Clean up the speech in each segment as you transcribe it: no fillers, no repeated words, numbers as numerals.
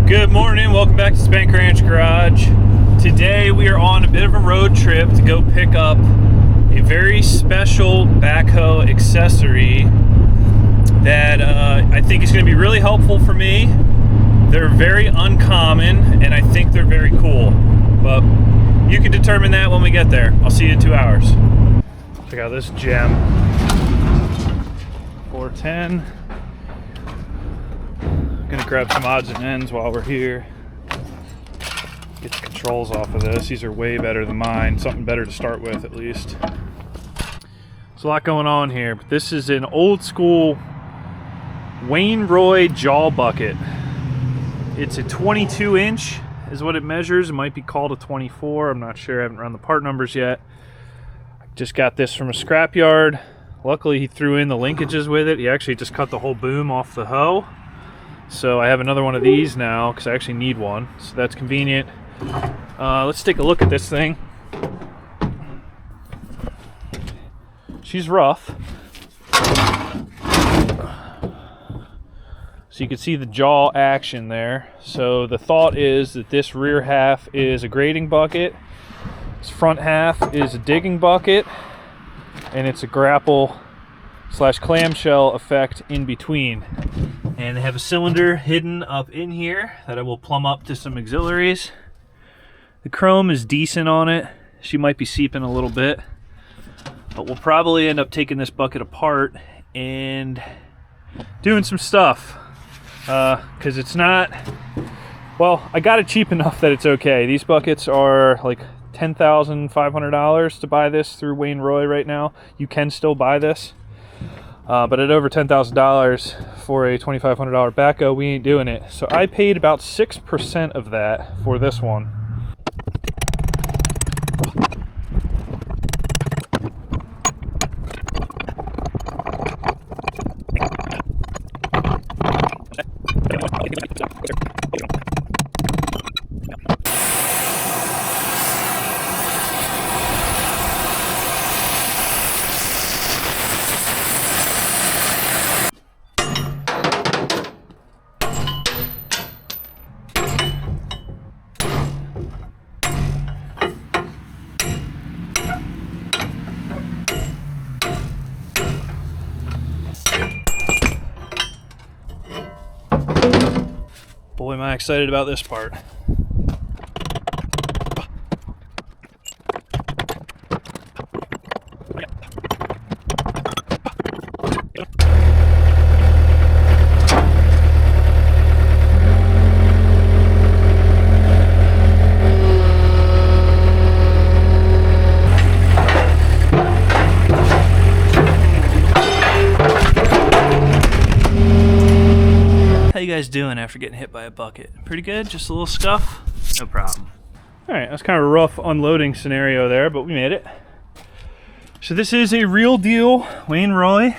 Good morning, welcome back to Spank Ranch Garage. Today we are on a bit of a road trip to go pick up a very special backhoe accessory that I think is going to be really helpful for me. They're very uncommon and I think they're very cool, but you can determine that when we get there. I'll see you in 2 hours. Check out this gem. 410. Gonna grab some odds and ends while we're here. Get the controls off of this. These are way better than mine. Something better to start with, at least. There's a lot going on here, but this is an old school WAIN ROY jaw bucket. It's a 22 inch is what it measures. It might be called a 24. I'm not sure. I haven't run the part numbers yet. I just got this from a scrapyard. Luckily, he threw in the linkages with it. He actually just cut the whole boom off the hoe. So I have another one of these now because I actually need one, so that's convenient. Let's take a look at this thing. She's rough. So you can see the jaw action there. So the thought is that this rear half is a grading bucket, this front half is a digging bucket, and it's a grapple / clamshell effect in between. And they have a cylinder hidden up in here that I will plumb up to some auxiliaries. The chrome is decent on it. She might be seeping a little bit, but we'll probably end up taking this bucket apart and doing some stuff because it's not, well, I got it cheap enough that it's okay. These buckets are like $10,500 to buy this through WAIN ROY right now. You can still buy this. But at over $10,000 for a $2,500 backhoe, we ain't doing it. So I paid about 6% of that for this one. Boy, am I excited about this part. How you guys doing after getting hit by a bucket? Pretty good? Just a little scuff? No problem. Alright, that's kind of a rough unloading scenario there, but we made it. So this is a real deal WAIN ROY.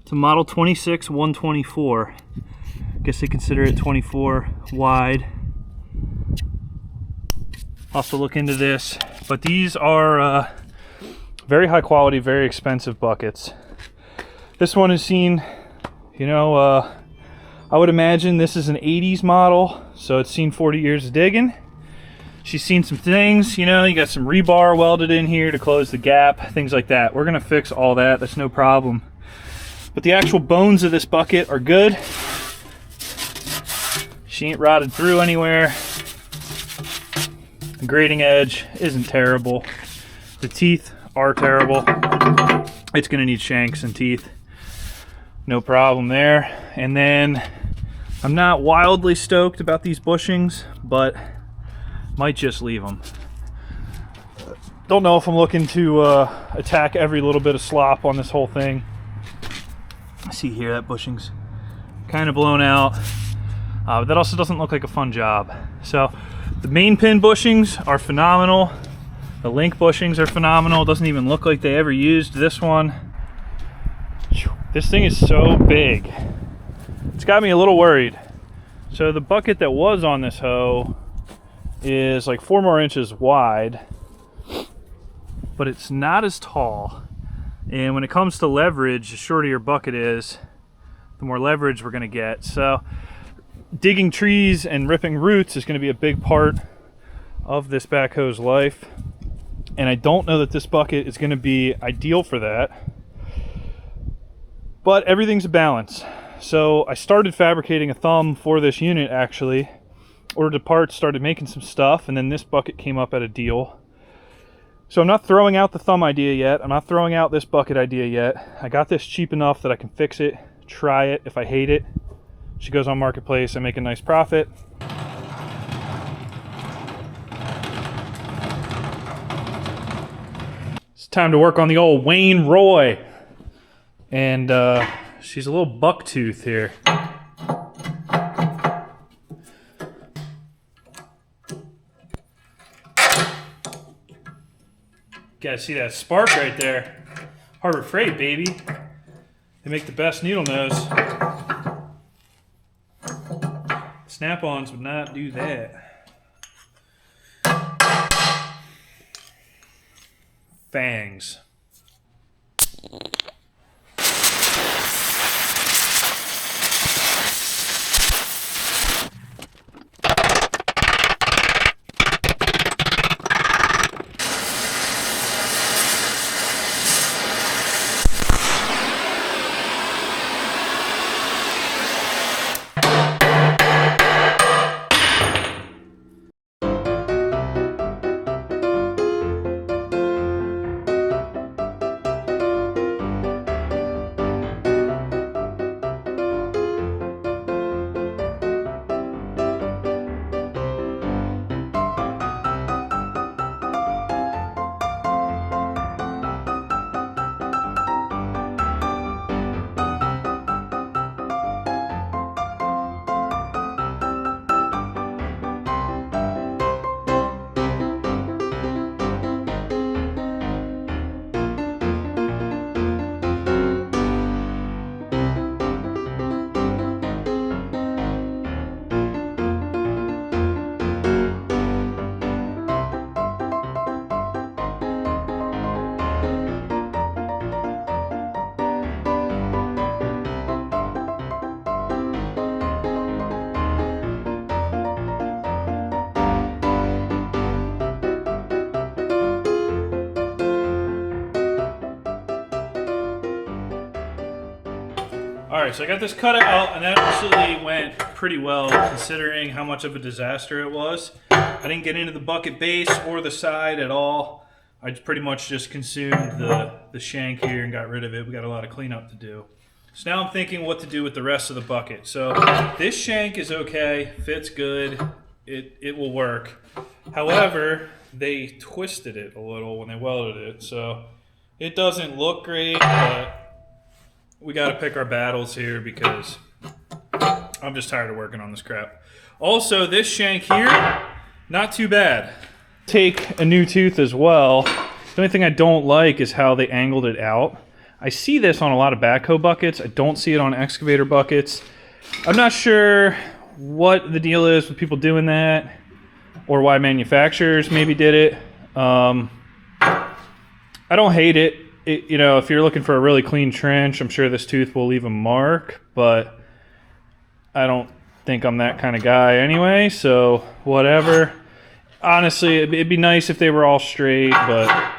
It's a model 26-124. I guess they consider it 24 wide. Also look into this, but these are very high quality, very expensive buckets. This one has seen, you know, I would imagine this is an 80s model, so it's seen 40 years of digging. She's seen some things, you know, you got some rebar welded in here to close the gap, things like that. We're gonna fix all that, that's no problem. But the actual bones of this bucket are good. She ain't rotted through anywhere. The grading edge isn't terrible. The teeth are terrible. It's gonna need shanks and teeth. No problem there. And then I'm not wildly stoked about these bushings, but might just leave them. Don't know if I'm looking to attack every little bit of slop on this whole thing. See here, that bushing's kind of blown out. But that also doesn't look like a fun job. So the main pin bushings are phenomenal. The link bushings are phenomenal. It doesn't even look like they ever used this one. This thing is so big. It's got me a little worried. So the bucket that was on this hoe is like 4 more inches wide, but it's not as tall. And when it comes to leverage, the shorter your bucket is, the more leverage we're gonna get. So digging trees and ripping roots is going to be a big part of this backhoe's life. And I don't know that this bucket is going to be ideal for that. But everything's a balance. So I started fabricating a thumb for this unit actually. Ordered the parts, started making some stuff, and then this bucket came up at a deal. So I'm not throwing out the thumb idea yet. I'm not throwing out this bucket idea yet. I got this cheap enough that I can fix it, try it. If I hate it, she goes on Marketplace, I make a nice profit. It's time to work on the old WAIN ROY. And she's a little buck tooth here. Gotta see that spark right there. Harbor Freight, baby. They make the best needle nose. Snap-ons would not do that. Fangs. Alright, so I got this cut out, and that actually went pretty well considering how much of a disaster it was. I didn't get into the bucket base or the side at all. I pretty much just consumed the shank here and got rid of it. We got a lot of cleanup to do. So now I'm thinking what to do with the rest of the bucket. So this shank is okay, fits good, it will work. However, they twisted it a little when they welded it, so it doesn't look great, but we got to pick our battles here because I'm just tired of working on this crap. Also, this shank here, not too bad. Take a new tooth as well. The only thing I don't like is how they angled it out. I see this on a lot of backhoe buckets. I don't see it on excavator buckets. I'm not sure what the deal is with people doing that or why manufacturers maybe did it. I don't hate it. You know, if you're looking for a really clean trench, I'm sure this tooth will leave a mark, but I don't think I'm that kind of guy anyway, so whatever. Honestly, it'd be nice if they were all straight, but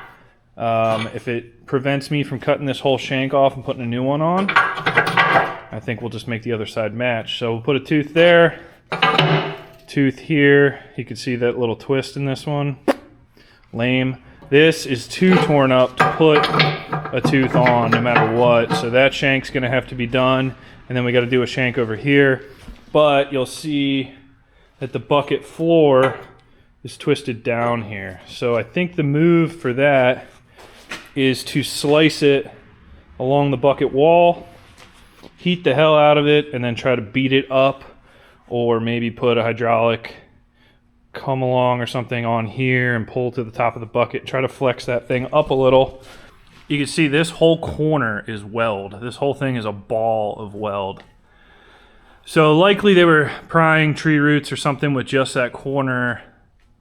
if it prevents me from cutting this whole shank off and putting a new one on, I think we'll just make the other side match. So we'll put a tooth there, tooth here. You can see that little twist in this one. Lame. This is too torn up to put a tooth on no matter what, so that shank's gonna have to be done, and then we gotta do a shank over here. But you'll see that the bucket floor is twisted down here. So I think the move for that is to slice it along the bucket wall, heat the hell out of it, and then try to beat it up, or maybe put a hydraulic come along or something on here and pull to the top of the bucket, try to flex that thing up a little. You can see this whole corner is weld. This whole thing is a ball of weld. So likely they were prying tree roots or something with just that corner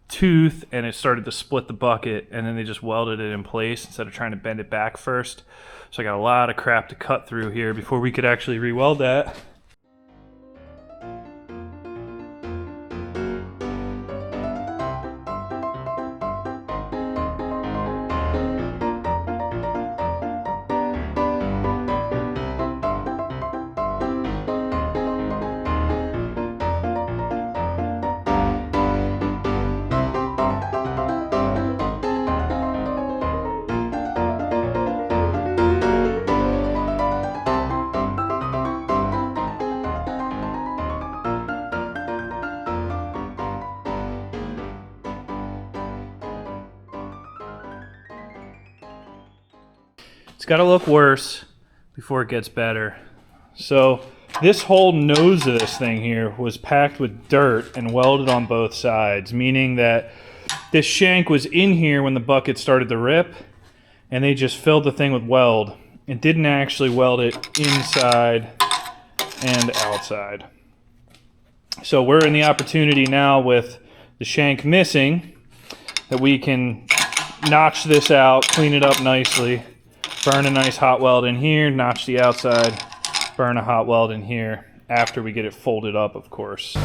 tooth, and it started to split the bucket, and then they just welded it in place instead of trying to bend it back first. So I got a lot of crap to cut through here before we could actually re-weld that. It's got to look worse before it gets better. So this whole nose of this thing here was packed with dirt and welded on both sides, meaning that this shank was in here when the bucket started to rip, and they just filled the thing with weld and didn't actually weld it inside and outside. So we're in the opportunity now with the shank missing that we can notch this out, clean it up nicely, burn a nice hot weld in here, notch the outside, burn a hot weld in here after we get it folded up, of course.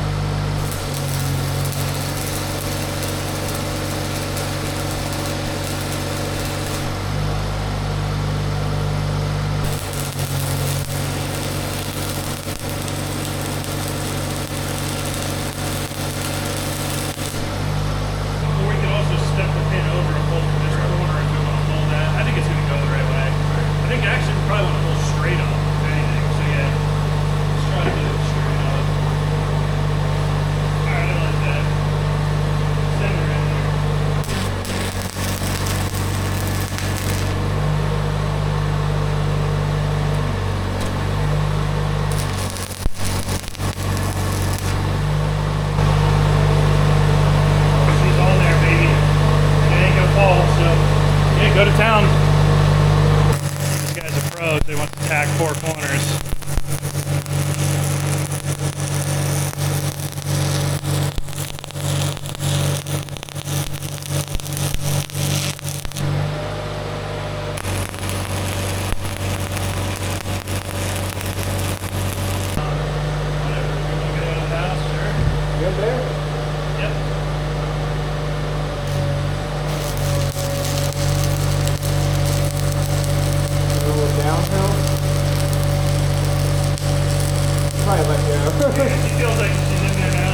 Go to town. These guys are pros. They want to tack 4 corners. Good there? Probably let go. Yeah, she feels like she's in there now.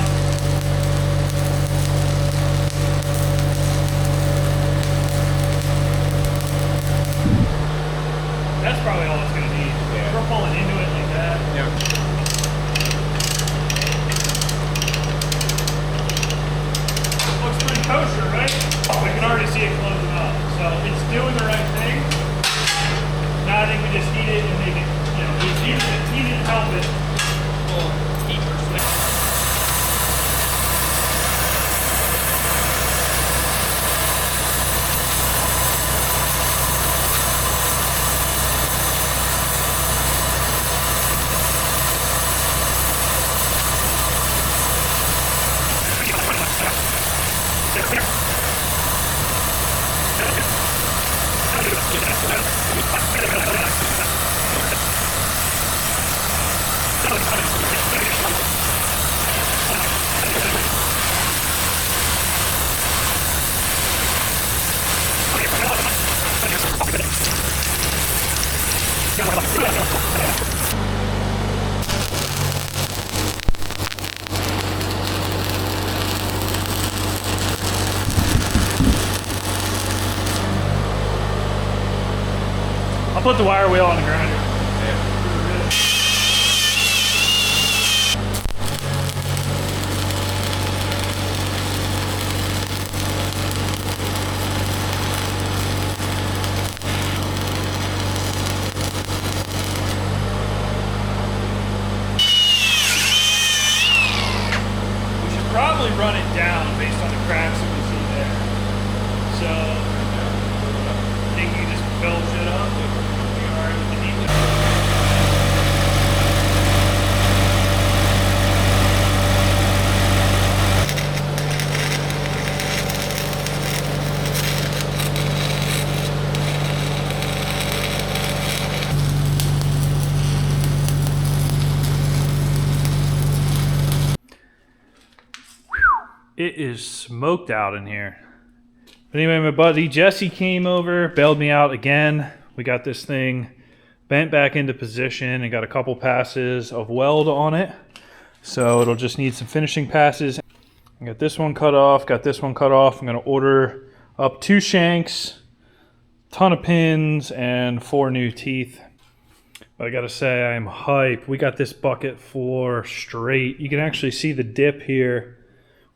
That's probably all it's going to need. Yeah. We're pulling into it like that. Yep. Looks pretty kosher, right? I can already see it closing up. So it's doing the right thing. Now I think we just heat it and make it, you know, heat it and help it. I'll put the wire wheel on the grinder. We should probably run it down based on the cracks that we see there. So, I think you just build shit up. It is smoked out in here. But anyway, my buddy Jesse came over, bailed me out again. We got this thing bent back into position and got a couple passes of weld on it. So it'll just need some finishing passes. I got this one cut off, got this one cut off. I'm gonna order up 2 shanks, ton of pins, and 4 new teeth. But I gotta say, I am hyped. We got this bucket floor straight. You can actually see the dip here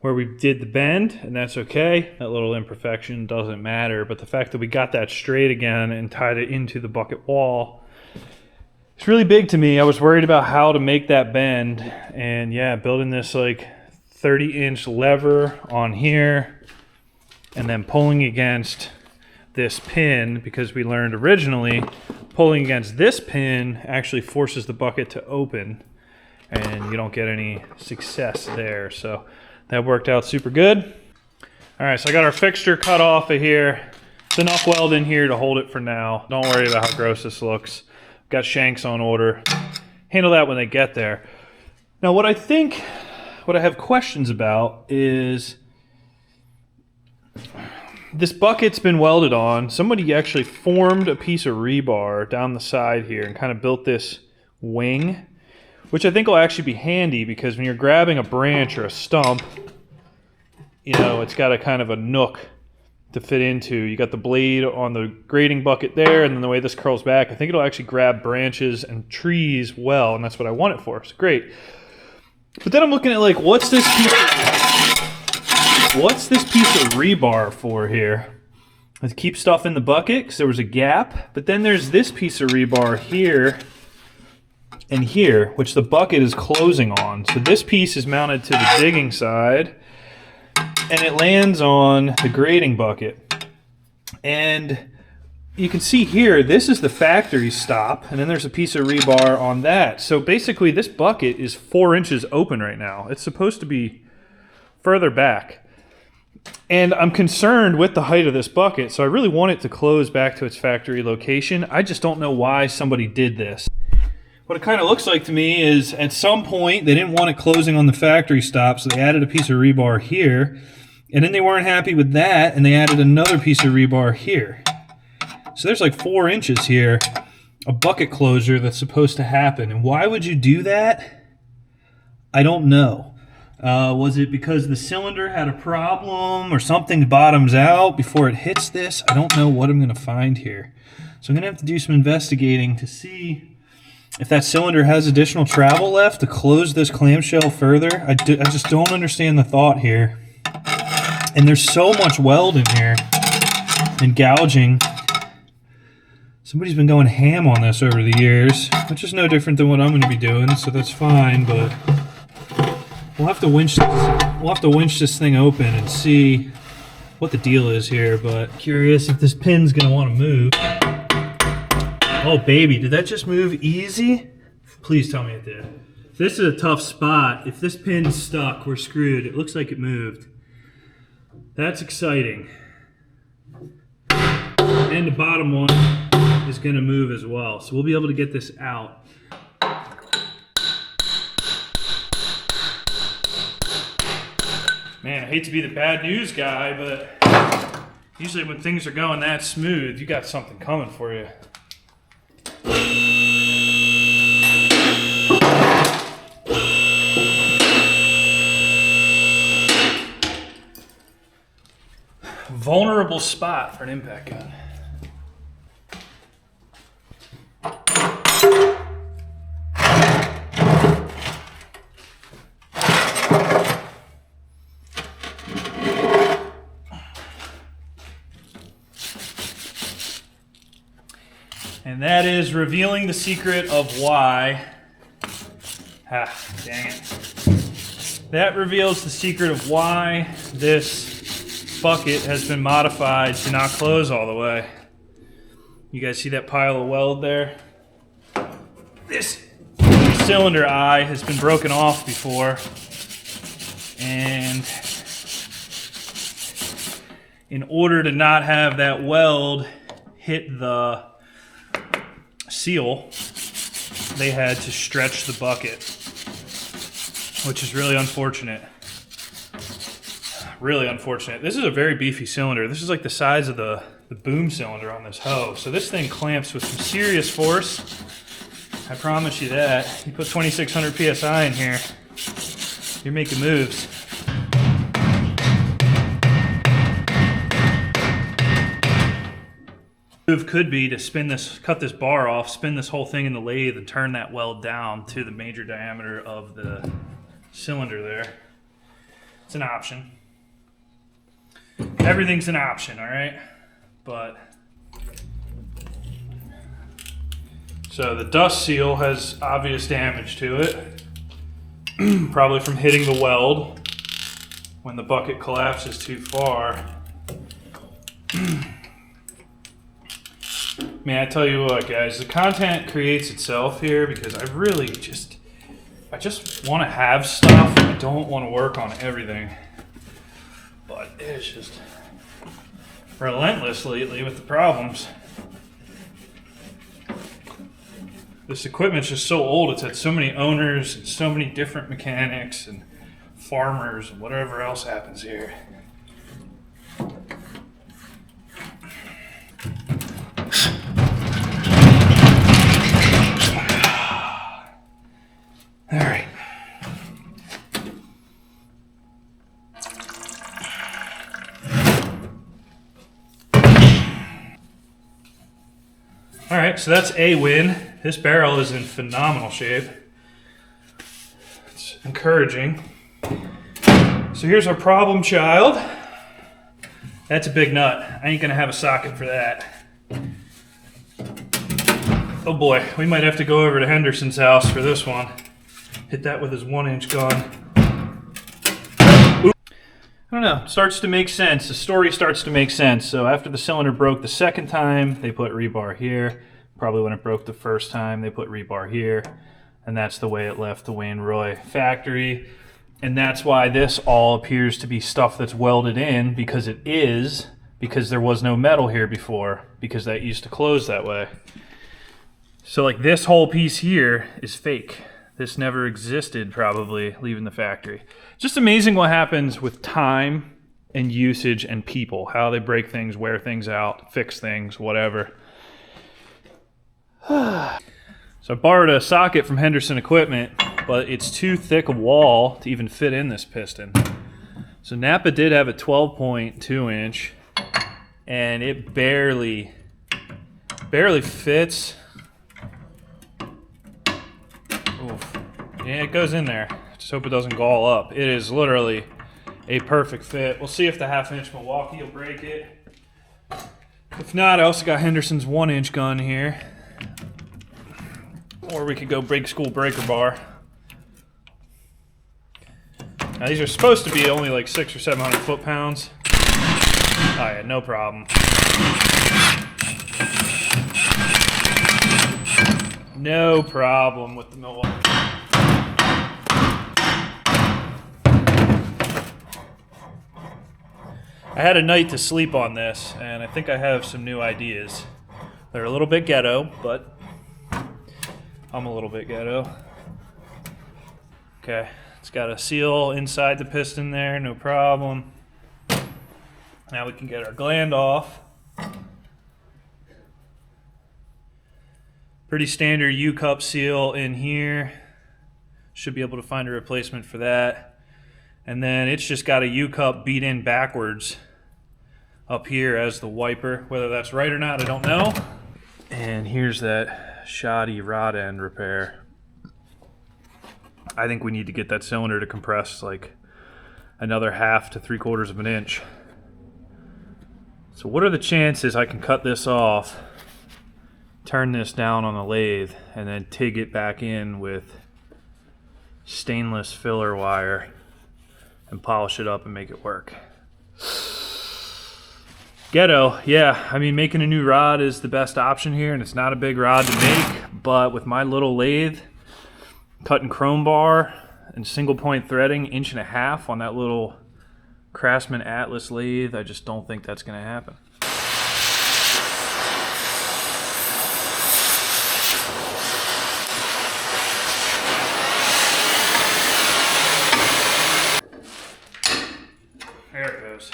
where we did the bend, and that's okay. That little imperfection doesn't matter, but the fact that we got that straight again and tied it into the bucket wall, it's really big to me. I was worried about how to make that bend, and yeah, building this like 30-inch lever on here and then pulling against this pin, because we learned originally pulling against this pin actually forces the bucket to open and you don't get any success there. So that worked out super good. All right, so I got our fixture cut off of here. It's enough weld in here to hold it for now. Don't worry about how gross this looks. Got shanks on order. Handle that when they get there. Now what I have questions about is this bucket's been welded on. Somebody actually formed a piece of rebar down the side here and kind of built this wing, which I think will actually be handy because when you're grabbing a branch or a stump, you know, it's got a kind of a nook to fit into. You got the blade on the grading bucket there, and then the way this curls back, I think it'll actually grab branches and trees well, and that's what I want it for. So great. But then I'm looking at like, what's this piece of rebar for here? Let's keep stuff in the bucket because there was a gap, but then there's this piece of rebar here and here, which the bucket is closing on. So this piece is mounted to the digging side and it lands on the grading bucket. And you can see here, this is the factory stop, and then there's a piece of rebar on that. So basically this bucket is 4 inches open right now. It's supposed to be further back. And I'm concerned with the height of this bucket, so I really want it to close back to its factory location. I just don't know why somebody did this. What it kind of looks like to me is at some point they didn't want it closing on the factory stop, so they added a piece of rebar here, and then they weren't happy with that, and they added another piece of rebar here. So there's like 4 inches here, a bucket closure that's supposed to happen. And why would you do that? I don't know. Was it because the cylinder had a problem or something bottoms out before it hits this? I don't know what I'm going to find here. So I'm going to have to do some investigating to see if that cylinder has additional travel left to close this clamshell further. I just don't understand the thought here. And there's so much weld in here and gouging. Somebody's been going ham on this over the years, which is no different than what I'm going to be doing, so that's fine, but we'll have to winch this thing open and see what the deal is here, but curious if this pin's going to want to move. Oh baby, did that just move easy? Please tell me it did. This is a tough spot. If this pin's stuck, we're screwed. It looks like it moved. That's exciting. And the bottom one is going to move as well, so we'll be able to get this out. Man, I hate to be the bad news guy, but usually when things are going that smooth, you got something coming for you. Vulnerable spot for an impact gun. And that is revealing the secret of why. Dang it. That reveals the secret of why this bucket has been modified to not close all the way. You guys see that pile of weld there? This cylinder eye has been broken off before, and in order to not have that weld hit the seal, they had to stretch the bucket, which is really unfortunate. Really unfortunate. This is a very beefy cylinder. This is like the size of the boom cylinder on this hoe. So this thing clamps with some serious force. I promise you that. You put 2,600 PSI in here, you're making moves. Move could be to spin this, cut this bar off, spin this whole thing in the lathe and turn that weld down to the major diameter of the cylinder there. It's an option. Everything's an option, all right? But so the dust seal has obvious damage to it, probably from hitting the weld when the bucket collapses too far. Man, I tell you what, guys, the content creates itself here because I really just want to have stuff. I don't want to work on everything. But it's just relentless lately with the problems. This equipment's just so old. It's had so many owners and so many different mechanics and farmers and whatever else happens here. All right. All right, so that's a win. This barrel is in phenomenal shape. It's encouraging. So here's our problem child. That's a big nut. I ain't gonna have a socket for that. Oh boy, we might have to go over to Henderson's house for this one. Hit that with his 1-inch gun. I don't know, it starts to make sense. The story starts to make sense. So after the cylinder broke the second time, they put rebar here. Probably when it broke the first time, they put rebar here. And that's the way it left the WAIN ROY factory. And that's why this all appears to be stuff that's welded in, because it is, because there was no metal here before, because that used to close that way. So like this whole piece here is fake. This never existed probably leaving the factory. Just amazing what happens with time and usage and people, how they break things, wear things out, fix things, whatever. So I borrowed a socket from Henderson Equipment, but it's too thick a wall to even fit in this piston. So Napa did have a 12.2 inch and it barely fits. Oof. Yeah, it goes in there. Just hope it doesn't gall up. It is literally a perfect fit. We'll see if the 1/2-inch Milwaukee will break it. If not, I also got Henderson's 1-inch gun here. Or we could go big school breaker bar. Now these are supposed to be only like 600 or 700 foot-pounds. Oh yeah, no problem. No problem with the Milwaukee. I had a night to sleep on this, and I think I have some new ideas. They're a little bit ghetto, but I'm a little bit ghetto. Okay, it's got a seal inside the piston there, no problem. Now we can get our gland off. Pretty standard U-cup seal in here. Should be able to find a replacement for that. And then it's just got a U-cup beat in backwards up here as the wiper. Whether that's right or not, I don't know. And here's that shoddy rod end repair. I think we need to get that cylinder to compress like another 1/2 to 3/4 of an inch. So what are the chances I can cut this off, turn this down on the lathe, and then TIG it back in with stainless filler wire and polish it up and make it work? Ghetto, yeah, I mean, making a new rod is the best option here, and it's not a big rod to make, but with my little lathe, cutting chrome bar and single point threading 1.5 inches on that little Craftsman Atlas lathe, I just don't think that's gonna happen. There it goes.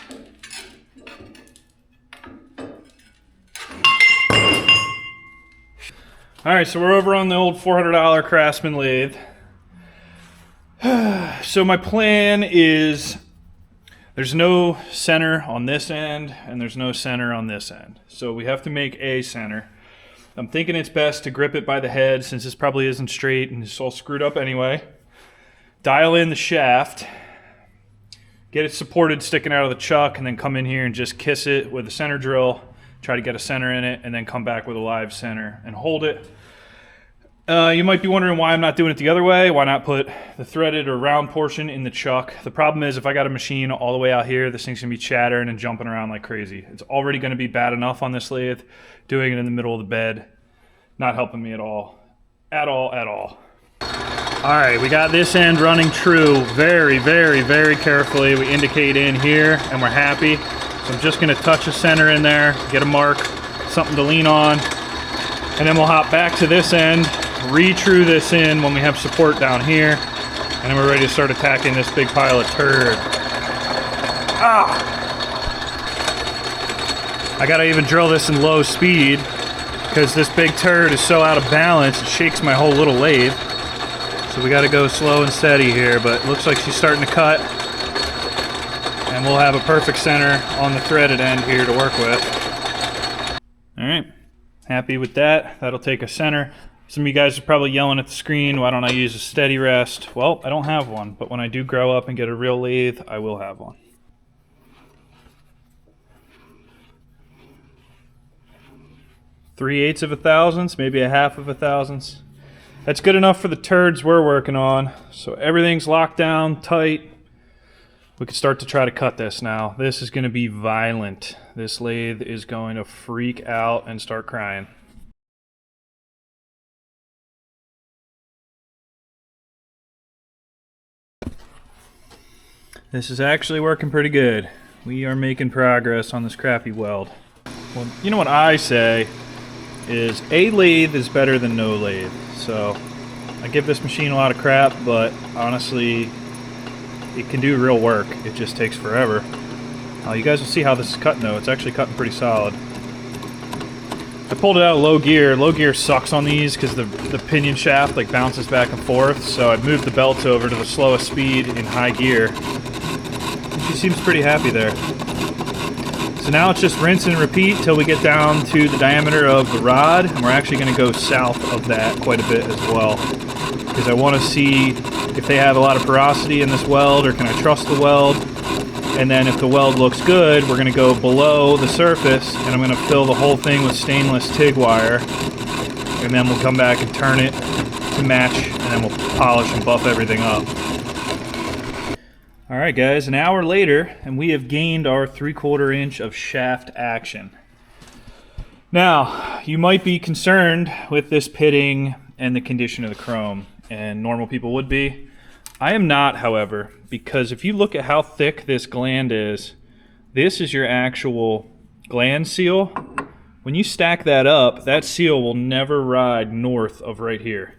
All right, so we're over on the old $400 Craftsman lathe. So my plan is there's no center on this end and there's no center on this end. So we have to make a center. I'm thinking it's best to grip it by the head since this probably isn't straight and it's all screwed up anyway. Dial in the shaft. get it supported sticking out of the chuck, and then come in here and just kiss it with a center drill, try to get a center in it, and then come back with a live center and hold it. You might be wondering why I'm not doing it the other way. Why not put the threaded or round portion in the chuck? The problem is if I got a machine all the way out here, this thing's gonna be chattering and jumping around like crazy. It's already gonna be bad enough on this lathe. Doing it in the middle of the bed, not helping me at all. At all, at all. All right, we got this end running true very, very, very carefully. We indicate in here and we're happy. So I'm just gonna touch a center in there, get a mark, something to lean on, and then we'll hop back to this end, re-true this in when we have support down here, and then we're ready to start attacking this big pile of turd. Ah! I gotta even drill this in low speed because this big turd is so out of balance, it shakes my whole little lathe. So we gotta go slow and steady here, but it looks like she's starting to cut, and we'll have a perfect center on the threaded end here to work with. All right, happy with that. That'll take a center. Some of you guys are probably yelling at the screen, why don't I use a steady rest? Well, I don't have one, but when I do grow up and get a real lathe, I will have one. Three-eighths of a thousandths, maybe a half of a thousandths. That's good enough for the turds we're working on. So everything's locked down, tight. We can start to try to cut this now. This is gonna be violent. This lathe is going to freak out and start crying. This is actually working pretty good. We are making progress on this crappy weld. Well, you know what I say is a lathe is better than no lathe. So I give this machine a lot of crap, but honestly, it can do real work. It just takes forever. You guys will see how this is cutting though. It's actually cutting pretty solid. I pulled it out of low gear. Low gear sucks on these because the pinion shaft like bounces back and forth. So I moved the belt over to the slowest speed in high gear. She seems pretty happy there. So now it's just rinse and repeat till we get down to the diameter of the rod, and we're actually going to go south of that quite a bit as well, because I want to see if they have a lot of porosity in this weld, or can I trust the weld. And then if the weld looks good, we're going to go below the surface, and I'm going to fill the whole thing with stainless TIG wire, and then we'll come back and turn it to match, and then we'll polish and buff everything up. Alright guys, an hour later, and we have gained our 3/4 inch of shaft action. Now, you might be concerned with this pitting and the condition of the chrome, and normal people would be. I am not, however, because if you look at how thick this gland is, this is your actual gland seal. When you stack that up, that seal will never ride north of right here.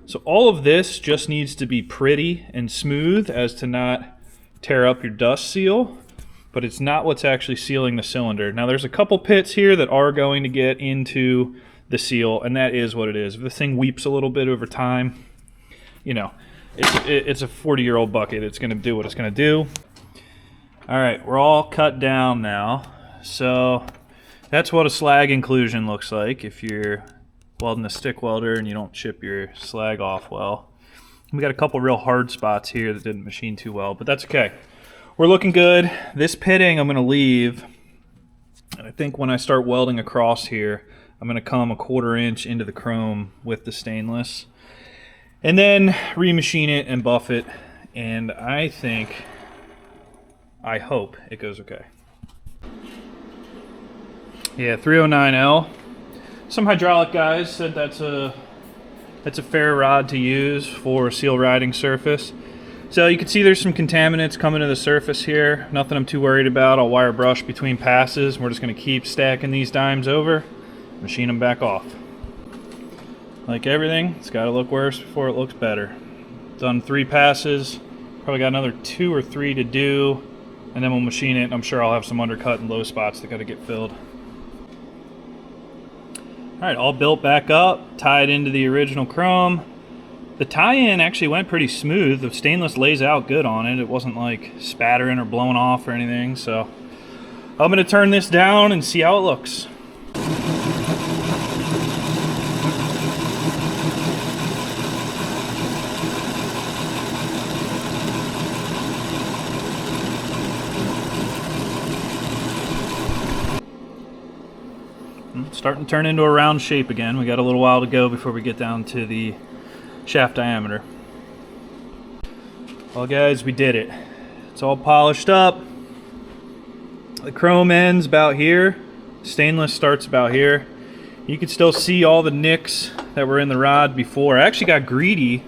So all of this just needs to be pretty and smooth as to not tear up your dust seal, but it's not what's actually sealing the cylinder. Now there's a couple pits here that are going to get into the seal, and that is what it is. If the thing weeps a little bit over time, you know, it's a 40-year-old bucket. It's going to do what it's going to do. All right, we're all cut down now. So that's what a slag inclusion looks like if you're welding a stick welder and you don't chip your slag off well. We got a couple real hard spots here that didn't machine too well, but that's okay. We're looking good. This pitting I'm going to leave, and I think when I start welding across here, I'm going to come 1/4 inch into the chrome with the stainless, and then remachine it and buff it, and I hope it goes okay. Yeah, 309L. Some hydraulic guys said that's a fair rod to use for seal riding surface. So you can see there's some contaminants coming to the surface here. Nothing I'm too worried about. I'll wire brush between passes. We're just going to keep stacking these dimes over, machine them back off. Like everything, it's got to look worse before it looks better. Done 3 passes. Probably got another 2 or 3 to do, and then we'll machine it. I'm sure I'll have some undercut and low spots that got to get filled. Alright, all built back up, tied into the original chrome. The tie-in actually went pretty smooth. The stainless lays out good on it. It wasn't like spattering or blowing off or anything. So I'm going to turn this down and see how it looks. starting to turn into a round shape again. We got a little while to go before we get down to the shaft diameter. Well guys, we did it. It's all polished up. The chrome ends about here. Stainless starts about here. You can still see all the nicks that were in the rod before. I actually got greedy.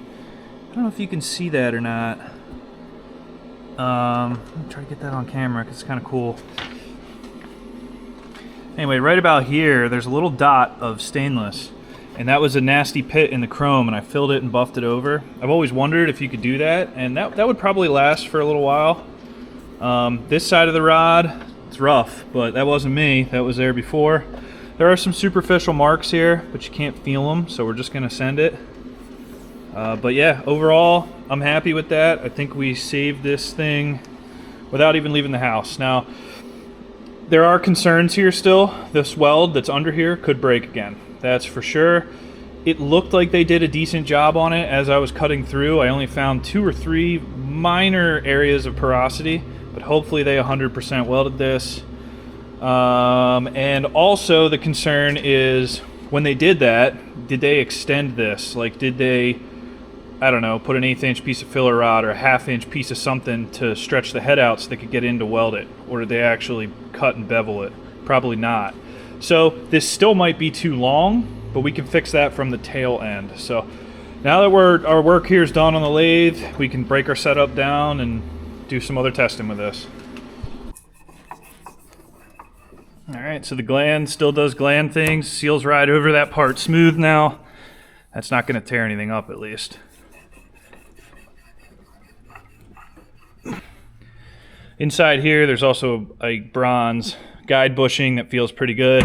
I don't know if you can see that or not. Let me try to get that on camera because it's kind of cool. Anyway, right about here, there's a little dot of stainless, and that was a nasty pit in the chrome, and I filled it and buffed it over. I've always wondered if you could do that, and that would probably last for a little while. This side of the rod, it's rough, but that wasn't me. That was there before. There are some superficial marks here, but you can't feel them, so we're just gonna send it. But yeah, overall, I'm happy with that. I think we saved this thing without even leaving the house. Now, there are concerns here still. This weld that's under here could break again. That's for sure. It looked like they did a decent job on it as I was cutting through. I only found 2 or 3 minor areas of porosity, but hopefully they 100% welded this. And also the concern is when they did that, did they extend this? Like, did they, I don't know, put an 1/8 inch piece of filler rod or a 1/2 inch piece of something to stretch the head out so they could get in to weld it? Or did they actually cut and bevel it? Probably not. So this still might be too long, but we can fix that from the tail end. So now that our work here is done on the lathe, we can break our setup down and do some other testing with this. All right, so the gland still does gland things, seals right over that part smooth now. That's not gonna tear anything up at least. Inside here, there's also a bronze guide bushing that feels pretty good.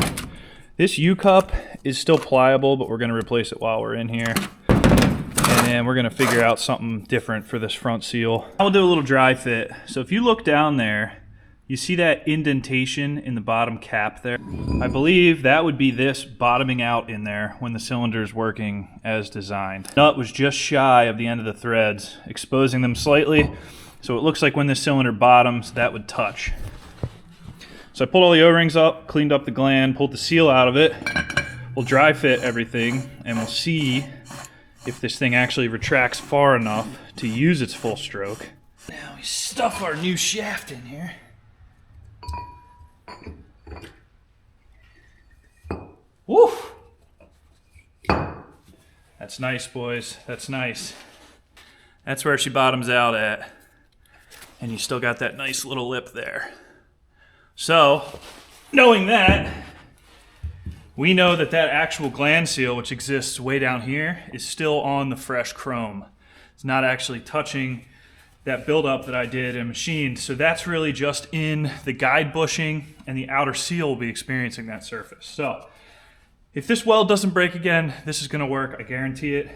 This U-cup is still pliable, but we're gonna replace it while we're in here. And then we're gonna figure out something different for this front seal. I'll do a little dry fit. So if you look down there, you see that indentation in the bottom cap there? I believe that would be this bottoming out in there when the cylinder is working as designed. The nut was just shy of the end of the threads, exposing them slightly. So it looks like when this cylinder bottoms, that would touch. So I pulled all the O-rings up, cleaned up the gland, pulled the seal out of it. We'll dry fit everything, and we'll see if this thing actually retracts far enough to use its full stroke. Now we stuff our new shaft in here. Woo! That's nice, boys. That's nice. That's where she bottoms out at. And you still got that nice little lip there. So, knowing that, we know that that actual gland seal, which exists way down here, is still on the fresh chrome. It's not actually touching that buildup that I did and machined. So that's really just in the guide bushing, and the outer seal will be experiencing that surface. So, if this weld doesn't break again, this is gonna work, I guarantee it.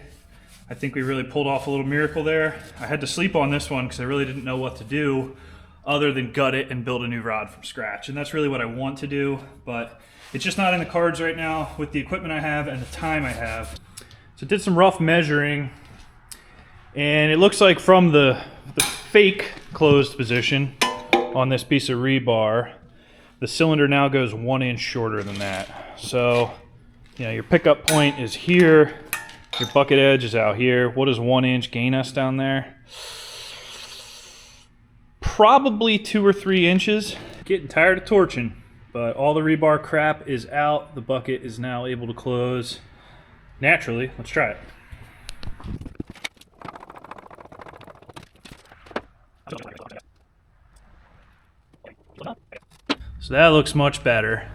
I think we really pulled off a little miracle there. I had to sleep on this one because I really didn't know what to do other than gut it and build a new rod from scratch. And that's really what I want to do, but it's just not in the cards right now with the equipment I have and the time I have. So I did some rough measuring, and it looks like from the fake closed position on this piece of rebar, the cylinder now goes 1 inch shorter than that. So, you know, your pickup point is here. Your bucket edge is out here. What does 1 inch gain us down there? Probably 2 or 3 inches. Getting tired of torching, but all the rebar crap is out. The bucket is now able to close naturally. Let's try it. So that looks much better.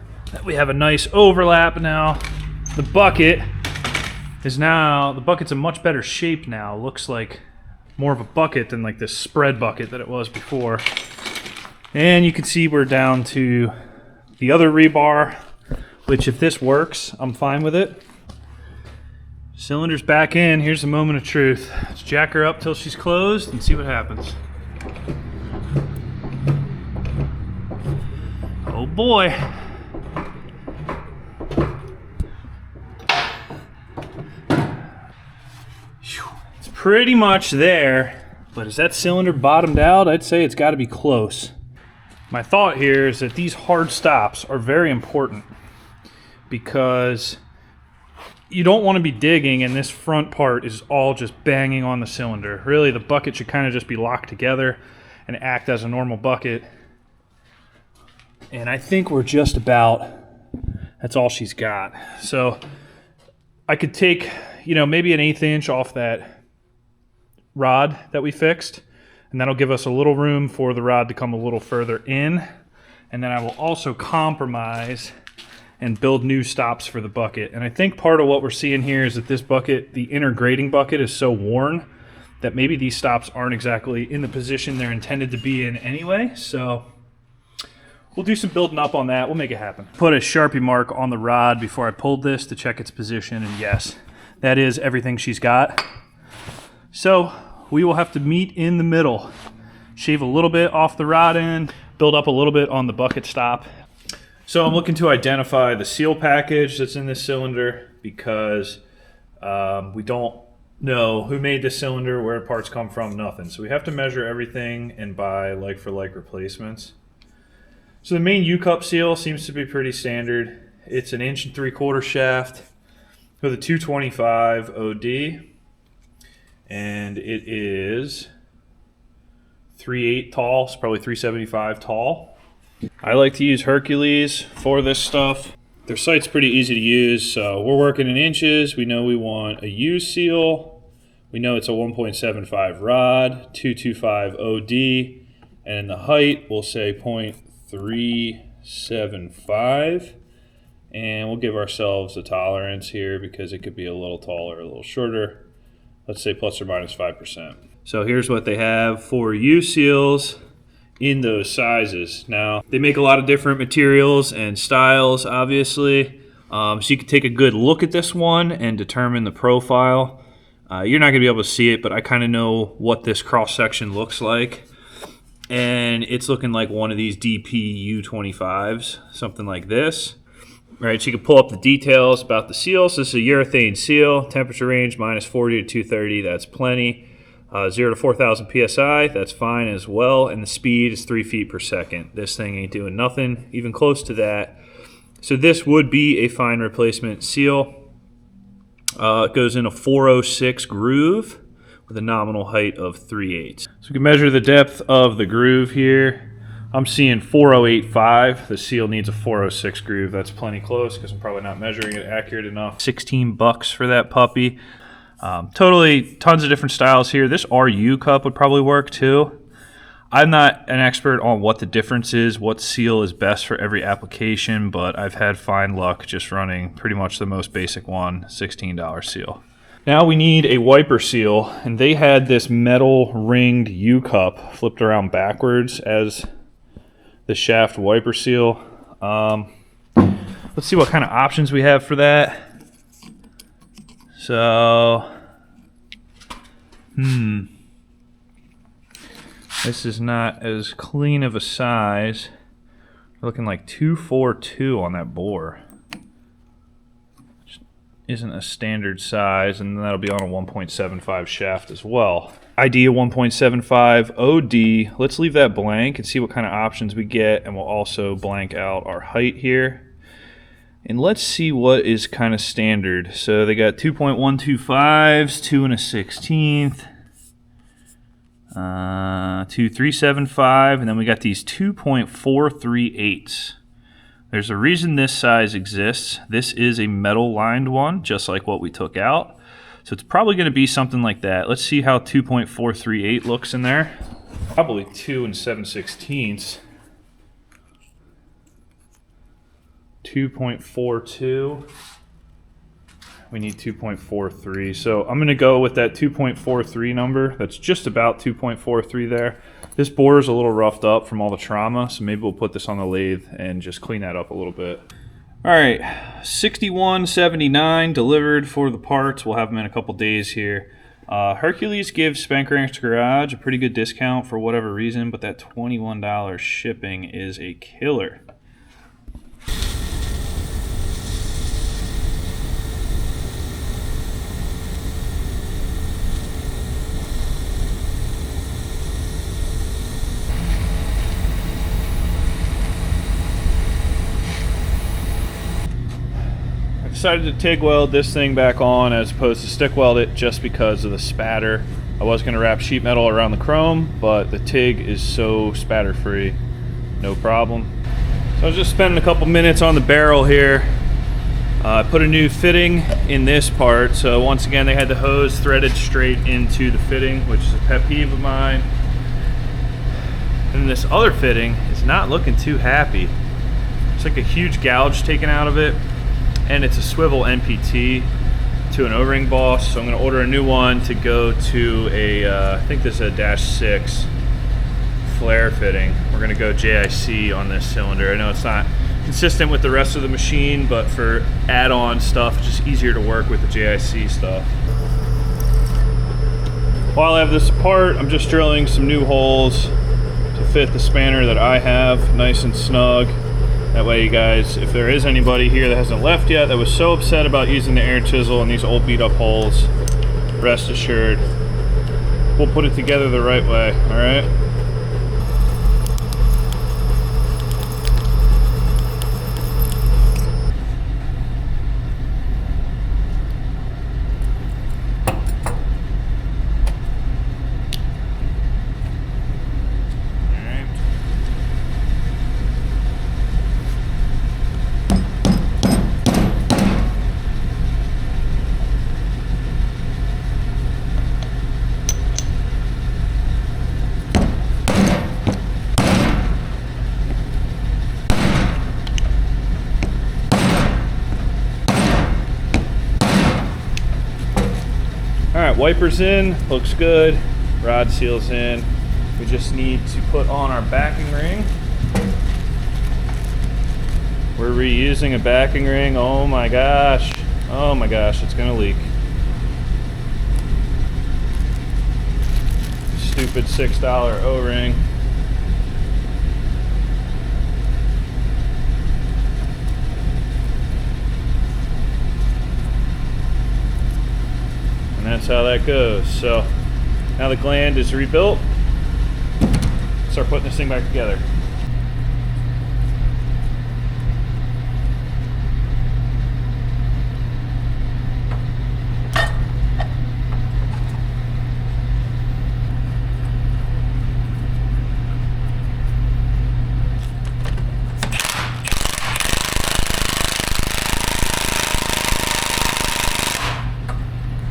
We have a nice overlap now. The bucket is now, the bucket's a much better shape now. Looks like more of a bucket than like this spread bucket that it was before. And you can see we're down to the other rebar, which if this works, I'm fine with it. Cylinder's back in. Here's the moment of truth. Let's jack her up till she's closed and see what happens. Oh boy. It's pretty much there, but is that cylinder bottomed out? I'd say it's got to be close. My thought here is that these hard stops are very important because you don't want to be digging and this front part is all just banging on the cylinder. Really, the bucket should kind of just be locked together and act as a normal bucket. And I think we're just about, that's all she's got. So I could take, you know, maybe an 1/8 inch off that rod that we fixed, and that'll give us a little room for the rod to come a little further in. And then I will also compromise and build new stops for the bucket. And I think part of what we're seeing here is that this bucket, the inner grading bucket, is so worn that maybe these stops aren't exactly in the position they're intended to be in anyway. So we'll do some building up on that. We'll make it happen. Put a Sharpie mark on the rod before I pulled this to check its position, and yes, that is everything she's got. So we will have to meet in the middle, shave a little bit off the rod end, build up a little bit on the bucket stop. So I'm looking to identify the seal package that's in this cylinder because we don't know who made this cylinder, where parts come from, nothing. So we have to measure everything and buy like for like replacements. So the main U-cup seal seems to be pretty standard. It's an 1 3/4 shaft with a 225 OD, and it is 3/8 tall. It's probably 375 tall. I like to use Hercules for this stuff. Their site's pretty easy to use, so we're working in inches. We know we want a U seal. We know it's a 1.75 rod, 225 OD, and the height we'll say 0.375, and we'll give ourselves a tolerance here because it could be a little taller, a little shorter. Let's say plus or minus 5%. So here's what they have for U seals in those sizes. Now, they make a lot of different materials and styles, obviously. So you can take a good look at this one and determine the profile. You're not gonna be able to see it, but I kind of know what this cross-section looks like. And it's looking like one of these DP U25s, something like this. Right, so you can pull up the details about the seal. So this is a urethane seal, temperature range -40 to 230, that's plenty. 0 to 4,000 PSI, that's fine as well. And the speed is 3 feet per second. This thing ain't doing nothing, even close to that. So this would be a fine replacement seal. It goes in a 406 groove with a nominal height of 3/8. So we can measure the depth of the groove here. I'm seeing 4085. The seal needs a 406 groove. That's plenty close because I'm probably not measuring it accurate enough. $16 for that puppy. Totally tons of different styles here. This RU cup would probably work too. I'm not an expert on what the difference is, what seal is best for every application, but I've had fine luck just running pretty much the most basic one, $16 seal. Now we need a wiper seal, and they had this metal ringed U cup flipped around backwards as the shaft wiper seal. Let's see what kind of options we have for that. So, this is not as clean of a size. We're looking like 242 on that bore. Which isn't a standard size, and that'll be on a 1.75 shaft as well. ID 1.75 OD. Let's leave that blank and see what kind of options we get, and we'll also blank out our height here. And let's see what is kind of standard. So they got 2.125s, 2 1/16, 2.375, and then we got these 2.438s. There's a reason this size exists. This is a metal lined one, just like what we took out. So it's probably going to be something like that. Let's see how 2.438 looks in there. Probably 2 7/16. 2.42. We need 2.43. So I'm going to go with that 2.43 number. That's just about 2.43 there. This bore is a little roughed up from all the trauma, so maybe we'll put this on the lathe and just clean that up a little bit. All right, $61.79 delivered for the parts. We'll have them in a couple days here. Hercules gives Spank Ranch Garage a pretty good discount for whatever reason, but that $21 shipping is a killer. decided to TIG weld this thing back on as opposed to stick weld it just because of the spatter. I was going to wrap sheet metal around the chrome, but the TIG is so spatter free, no problem. So I was just spending a couple minutes on the barrel here. I put a new fitting in this part, so once again they had the hose threaded straight into the fitting, which is a pet peeve of mine. And this other fitting is not looking too happy. It's like a huge gouge taken out of it, and it's a swivel NPT to an O-ring boss, so I'm going to order a new one to go to a, I think this is a -6 flare fitting. We're going to go JIC on this cylinder. I know it's not consistent with the rest of the machine, but for add-on stuff, it's just easier to work with the JIC stuff. While I have this apart, I'm just drilling some new holes to fit the spanner that I have, nice and snug. That way you guys, if there is anybody here that hasn't left yet that was so upset about using the air chisel in these old beat up holes, rest assured, we'll put it together the right way, all right? Alright, wipers in, looks good. Rod seals in. We just need to put on our backing ring. We're reusing a backing ring. Oh my gosh. Oh my gosh, it's gonna leak. Stupid $6 O-ring. And that's how that goes. So now the gland is rebuilt. Start putting this thing back together.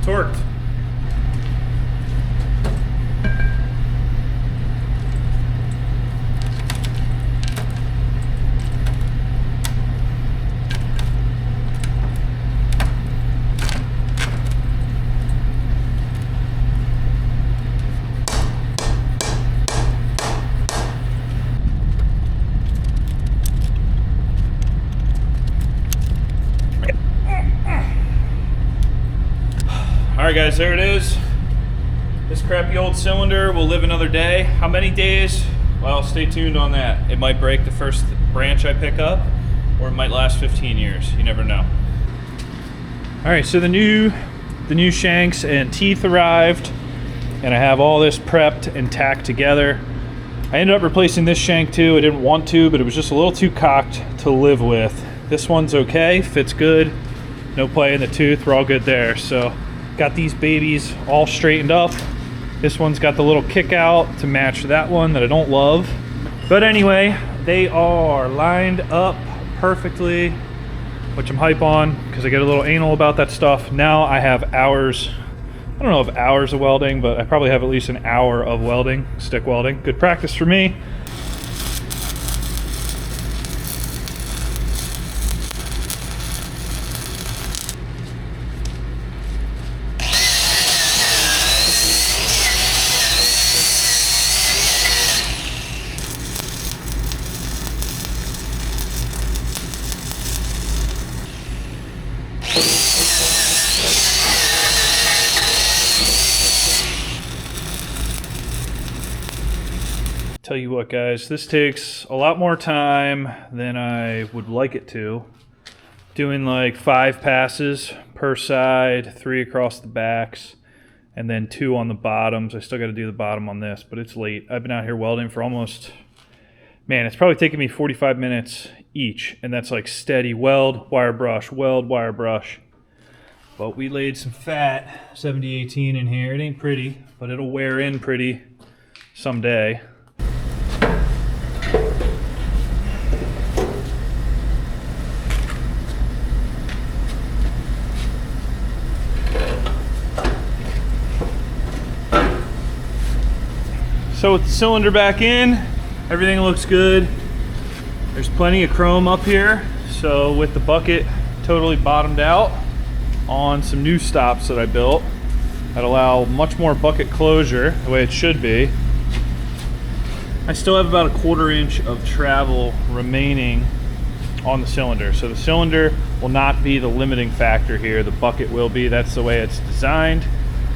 Torqued. Alright guys, there it is. This crappy old cylinder will live another day. How many days? Well, stay tuned on that. It might break the first branch I pick up, or it might last 15 years. You never know. Alright, so the new shanks and teeth arrived, and I have all this prepped and tacked together. I ended up replacing this shank too. I didn't want to, but it was just a little too cocked to live with. This one's okay, fits good. No play in the tooth, we're all good there. So got these babies all straightened up. This one's got the little kick out to match that one that I don't love. But anyway, they are lined up perfectly, which I'm hype on because I get a little anal about that stuff. Now I have hours, I don't know if hours of welding, but I probably have at least an hour of welding, stick welding. Good practice for me. Tell you what guys, this takes a lot more time than I would like it to. Doing like 5 passes per side, 3 across the backs, and then 2 on the bottoms. I still got to do the bottom on this, but it's late. I've been out here welding for almost Man, it's probably taking me 45 minutes each, and that's like steady weld, wire brush, weld, wire brush. But we laid some fat 7018 in here. It ain't pretty, but it'll wear in pretty someday. So with the cylinder back in, everything looks good. There's plenty of chrome up here. So with the bucket totally bottomed out on some new stops that I built that allow much more bucket closure the way it should be. I still have about a 1/4 inch of travel remaining on the cylinder. So the cylinder will not be the limiting factor here. The bucket will be. That's the way it's designed.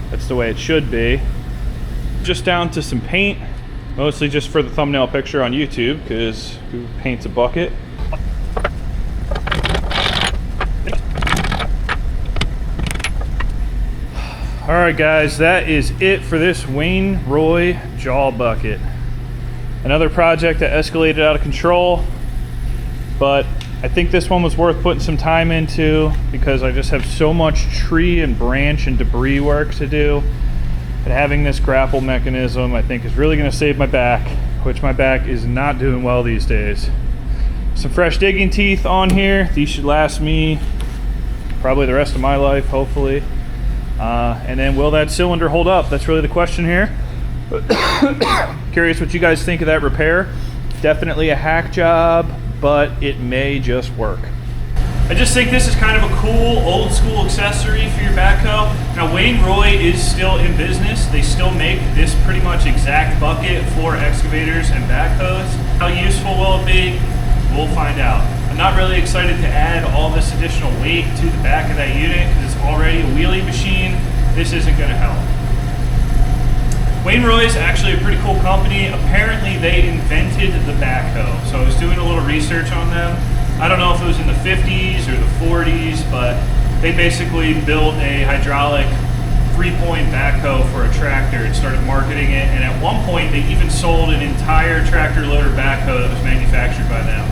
That's the way it should be. Just down to some paint, mostly just for the thumbnail picture on YouTube, because who paints a bucket? All right guys, that is it for this WAIN ROY jaw bucket. Another project that escalated out of control, but I think this one was worth putting some time into because I just have so much tree and branch and debris work to do. And having this grapple mechanism, I think, is really going to save my back, which my back is not doing well these days. Some fresh digging teeth on here. These should last me probably the rest of my life, hopefully. And then will that cylinder hold up? That's really the question here. Curious what you guys think of that repair. Definitely a hack job, but it may just work. I just think this is kind of a cool old school accessory for your backhoe. Now WAIN ROY is still in business. They still make this pretty much exact bucket for excavators and backhoes. How useful will it be? We'll find out. I'm not really excited to add all this additional weight to the back of that unit because it's already a wheelie machine. This isn't going to help. WAIN ROY is actually a pretty cool company. Apparently they invented the backhoe. So I was doing a little research on them. I don't know if it was in the 50s or the 40s, but they basically built a hydraulic 3-point backhoe for a tractor and started marketing it. And at one point, they even sold an entire tractor loader backhoe that was manufactured by them.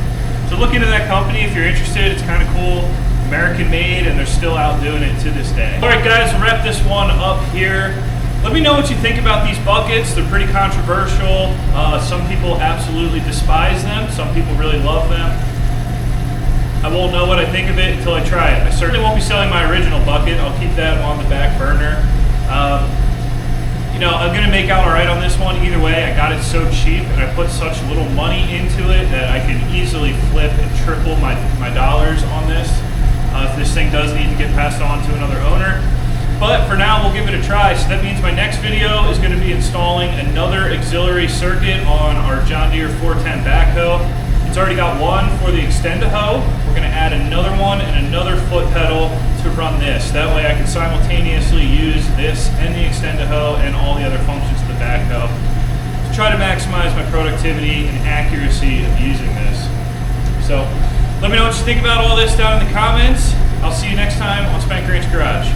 So look into that company if you're interested. It's kind of cool, American made, and they're still out doing it to this day. All right, guys, we'll wrap this one up here. Let me know what you think about these buckets. They're pretty controversial. Some people absolutely despise them. Some people really love them. I won't know what I think of it until I try it. I certainly won't be selling my original bucket. I'll keep that on the back burner. You know, I'm gonna make out all right on this one either way. I got it so cheap and I put such little money into it that I can easily flip and triple my dollars on this if this thing does need to get passed on to another owner. But for now, we'll give it a try. So that means my next video is gonna be installing another auxiliary circuit on our John Deere 410 backhoe. It's already got one for the extend-a-hoe. We're gonna add another one and another foot pedal to run this. That way I can simultaneously use this and the extend-a-hoe and all the other functions of the backhoe to try to maximize my productivity and accuracy of using this. So let me know what you think about all this down in the comments. I'll see you next time on Spank Garage.